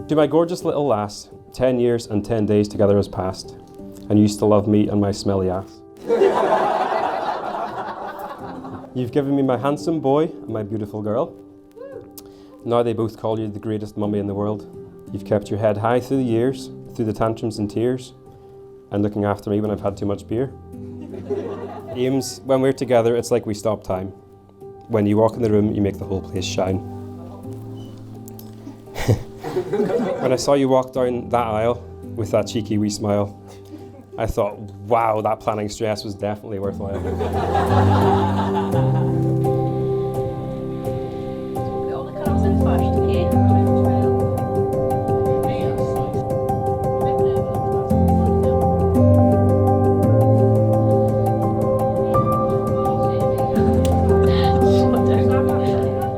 To my gorgeous little lass, 10 years and 10 days together has passed, and you still love me and my smelly ass. You've given me my handsome boy and my beautiful girl. Now they both call you the greatest mummy in the world. You've kept your head high through the years, through the tantrums and tears, and looking after me when I've had too much beer. Ames, when we're together, it's like we stop time. When you walk in the room, you make the whole place shine. When I saw you walk down that aisle with that cheeky wee smile, I thought, wow, that planning stress was definitely worthwhile.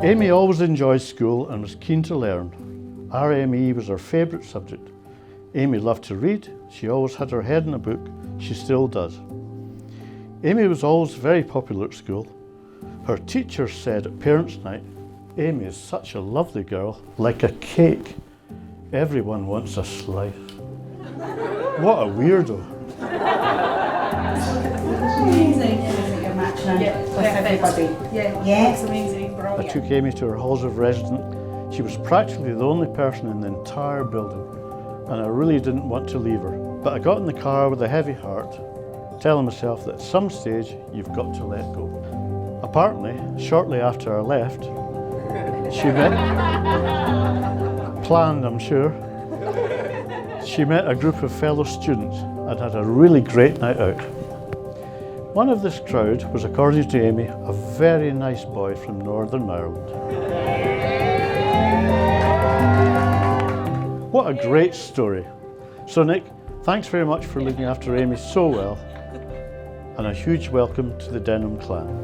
Aimee always enjoyed school and was keen to learn. RME was her favourite subject. Aimee loved to read, she always had her head in a book, she still does. Aimee was always very popular at school. Her teachers said at parents' night, Aimee is such a lovely girl, like a cake. Everyone wants a slice. What a weirdo. Amazing. You're matching with everybody. Yeah, it's amazing. I took Aimee to her halls of residence. She was practically the only person in the entire building, and I really didn't want to leave her. But I got in the car with a heavy heart, telling myself that at some stage you've got to let go. Apparently, shortly after I left, she met, planned I'm sure, she met a group of fellow students and had a really great night out. One of this crowd was, according to Aimee, a very nice boy from Northern Ireland. What a great story. So Nick, thanks very much for looking after Aimee so well, and a huge welcome to the Denholm clan.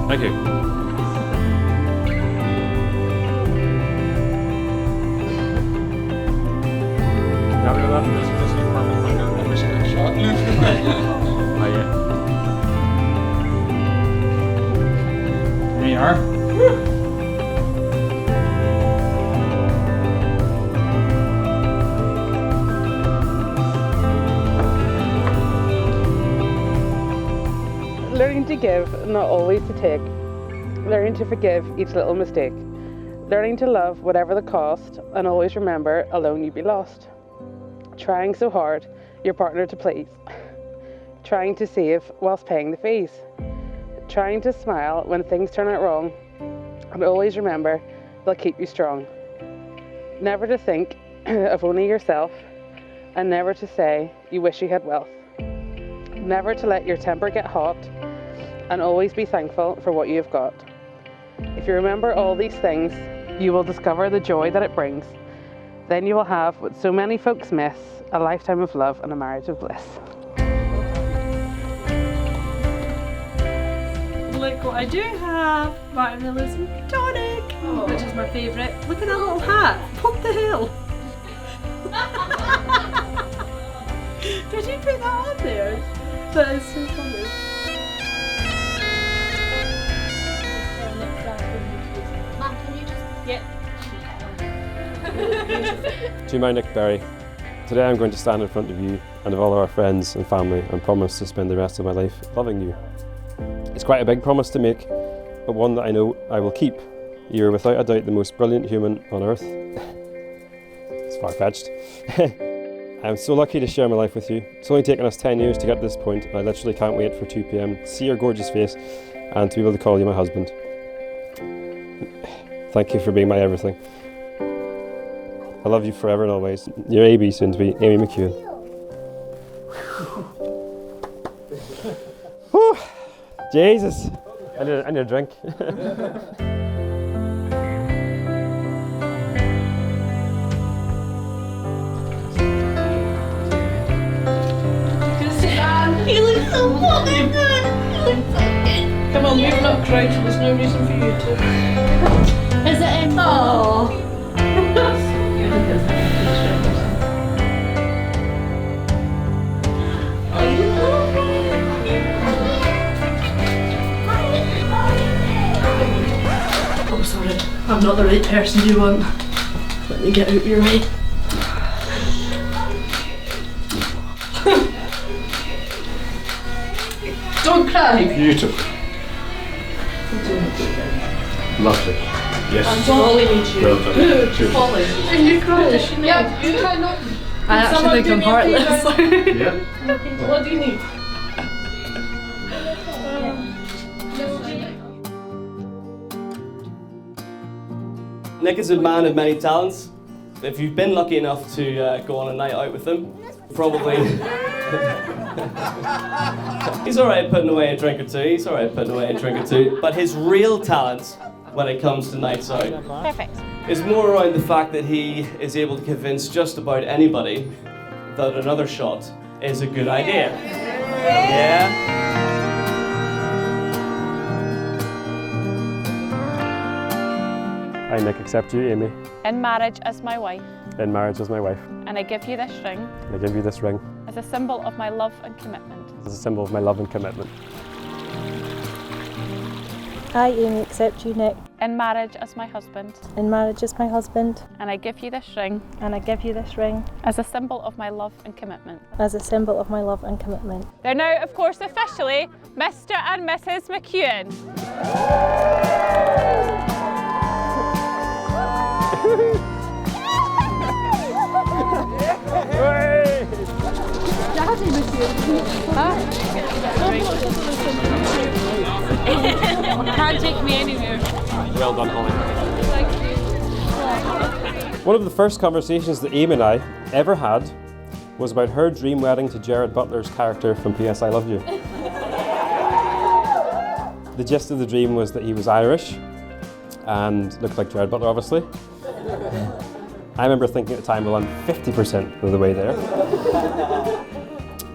Thank you. Now we're laughing this perfect like every single shot. Oh yeah. There you are. Learning to give, not always to take. Learning to forgive each little mistake. Learning to love whatever the cost, and always remember, alone you be lost. Trying so hard, your partner to please. Trying to save whilst paying the fees. Trying to smile when things turn out wrong, and always remember, they'll keep you strong. Never to think of only yourself, and never to say you wish you had wealth. Never to let your temper get hot, and always be thankful for what you have got. If you remember all these things, you will discover the joy that it brings. Then you will have what so many folks miss, a lifetime of love and a marriage of bliss. Look what I do have, watermelon tonic, which is my favourite. Look at that little hat, pop the hill. Did you put that on there? That is so funny. Mum, can you just... Yeah. To my Nick Berry, today I'm going to stand in front of you and of all our friends and family and promise to spend the rest of my life loving you. It's quite a big promise to make, but one that I know I will keep. You're without a doubt the most brilliant human on earth. It's far-fetched. I'm so lucky to share my life with you. It's only taken us 10 years to get to this point, and I literally can't wait for 2 p.m. to see your gorgeous face and to be able to call you my husband. Thank you for being my everything. I love you forever and always. Your AB, soon to be Aimee McKewan. Whew. Jesus! I need a drink. cry till there's no reason for you to. Is it in? Oh. Oh, sorry. I'm not the right person you want. Let me get out your way. Don't cry. Beautiful. Lovely. Yes. I'm Polly needs you. Well done. Cheers. Polly. And you cry. Yeah, you cry not. I actually think I'm heartless. Yeah. What do you need? Nick is a man of many talents. If you've been lucky enough to go on a night out with him, probably... He's alright at putting away a drink or two, but his real talent when it comes to nights out is more around the fact that he is able to convince just about anybody that another shot is a good idea. Yeah? I, Nick, accept you, Aimee, in marriage as my wife, in marriage as my wife, and I give you this ring and I give you this ring as a symbol of my love and commitment. as a symbol of my love and commitment. I, Aimee, accept you, Nick, In marriage as my husband, in marriage as my husband, and I give you this ring and I give you this ring as a symbol of my love and commitment. as a symbol of my love and commitment. They're now, of course, officially Mr. and Mrs. McKewan. Can't take me anywhere. Well done, Holly. One of the first conversations that Aimee and I ever had was about her dream wedding to Gerard Butler's character from P.S. I Love You. The gist of the dream was that he was Irish and looked like Gerard Butler, obviously. I remember thinking at the time, well, I'm 50% of the way there.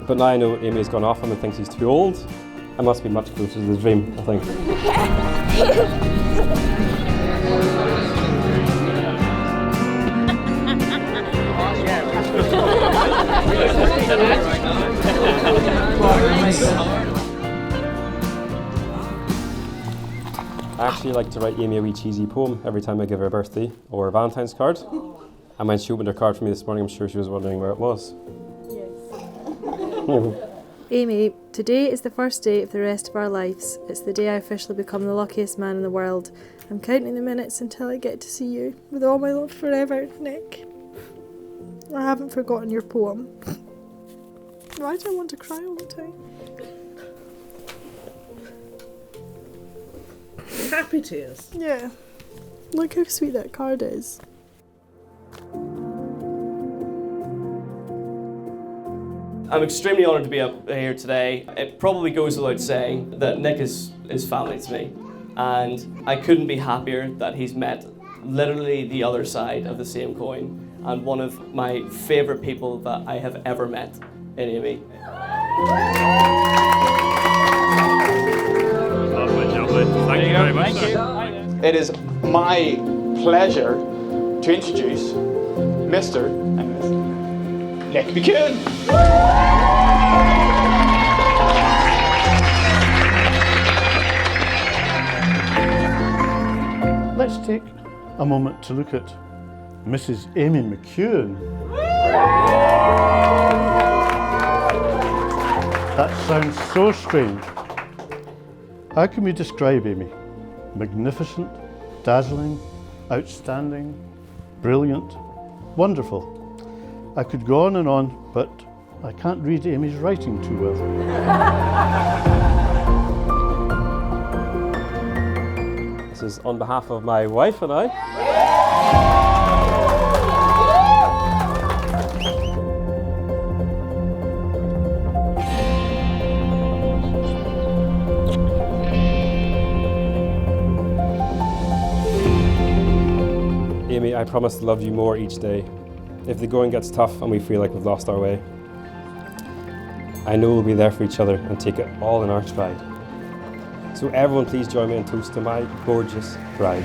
But now I know Aimee's gone off and thinks he's too old. I must be much closer to the dream, I think. I actually like to write Aimee a wee cheesy poem every time I give her a birthday or a Valentine's card. And when she opened her card for me this morning, I'm sure she was wondering where it was. Aimee, today is the first day of the rest of our lives. It's the day I officially become the luckiest man in the world. I'm counting the minutes until I get to see you. With all my love forever, Nick. I haven't forgotten your poem. Why do I want to cry all the time? Happy tears. Yeah. Look how sweet that card is. I'm extremely honoured to be up here today. It probably goes without saying that Nick is family to me, and I couldn't be happier that he's met literally the other side of the same coin, and one of my favourite people that I have ever met in Aimee. Thank you very much. It is my pleasure to introduce Mr. and Ms. Nick McKewan. Let's take a moment to look at Mrs. Aimee McKewan. That sounds so strange. How can we describe Aimee? Magnificent, dazzling, outstanding, brilliant, wonderful. I could go on, but I can't read Aimee's writing too well. This is on behalf of my wife and I. Aimee, I promise to love you more each day. If the going gets tough and we feel like we've lost our way, I know we'll be there for each other and take it all in our stride. So So everyone please join me in toast to my gorgeous bride.